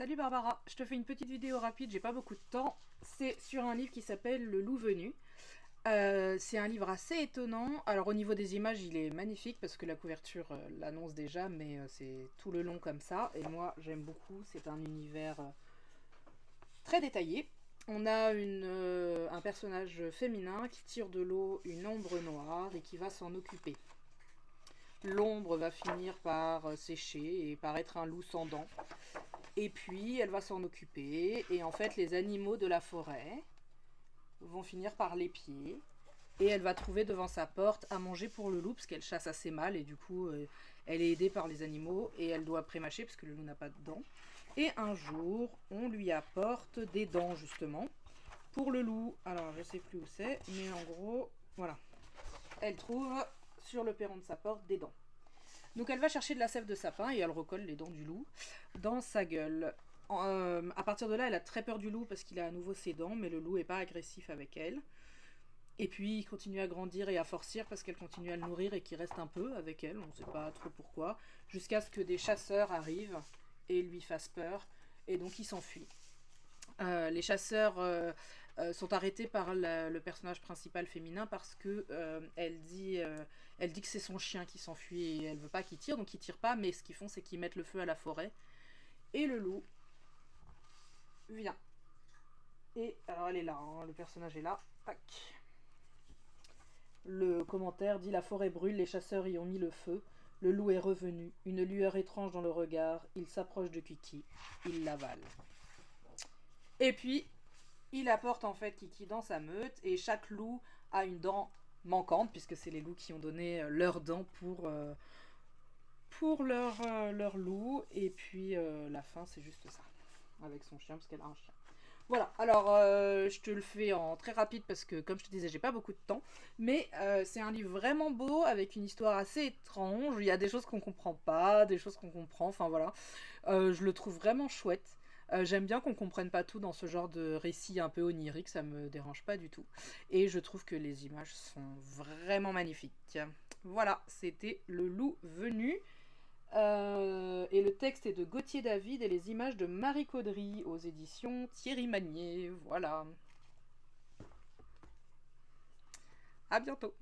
Salut Barbara, je te fais une petite vidéo rapide, j'ai pas beaucoup de temps. C'est sur un livre qui s'appelle Le Loup Venu. C'est un livre assez étonnant. Alors au niveau des images, il est magnifique parce que la couverture l'annonce déjà, mais c'est tout le long comme ça. Et moi, j'aime beaucoup. C'est un univers très détaillé. On a un personnage féminin qui tire de l'eau une ombre noire et qui va s'en occuper. L'ombre va finir par sécher et par être un loup sans dents. Et puis, elle va s'en occuper. Et en fait, les animaux de la forêt vont finir par l'épier. Et elle va trouver devant sa porte à manger pour le loup, parce qu'elle chasse assez mal. Et du coup, elle est aidée par les animaux. Et elle doit prémâcher, parce que le loup n'a pas de dents. Et un jour, on lui apporte des dents, justement, pour le loup. Alors, je sais plus où c'est, mais en gros, voilà. Elle trouve sur le perron de sa porte des dents. Donc elle va chercher de la sève de sapin et elle recolle les dents du loup dans sa gueule. À partir de là, elle a très peur du loup parce qu'il a à nouveau ses dents, mais le loup est pas agressif avec elle. Et puis il continue à grandir et à forcir parce qu'elle continue à le nourrir et qu'il reste un peu avec elle, on ne sait pas trop pourquoi, jusqu'à ce que des chasseurs arrivent et lui fassent peur, et donc il s'enfuit. Les chasseurs sont arrêtés par le personnage principal féminin parce que elle dit que c'est son chien qui s'enfuit et elle veut pas qu'il tire, donc ils tirent pas, mais ce qu'ils font c'est qu'ils mettent le feu à la forêt et le loup vient. Et alors elle est là, hein, le personnage est là. Tac. Le commentaire dit: la forêt brûle, les chasseurs y ont mis le feu. Le loup est revenu, une lueur étrange dans le regard. Il s'approche de Kiki, il l'avale. Et puis il apporte en fait Kiki dans sa meute et chaque loup a une dent manquante puisque c'est les loups qui ont donné leurs dents pour leur loup. Et puis la fin c'est juste ça avec son chien parce qu'elle a un chien. Voilà, alors je te le fais en très rapide parce que comme je te disais j'ai pas beaucoup de temps, mais c'est un livre vraiment beau avec une histoire assez étrange. Il y a des choses qu'on comprend pas, des choses qu'on comprend, enfin voilà. Je le trouve vraiment chouette. J'aime bien qu'on comprenne pas tout dans ce genre de récit un peu onirique, ça me dérange pas du tout. Et je trouve que les images sont vraiment magnifiques. Voilà, c'était Le Loup Venu. Et le texte est de Gauthier David et les images de Marie Caudry aux éditions Thierry Magnier. Voilà. À bientôt.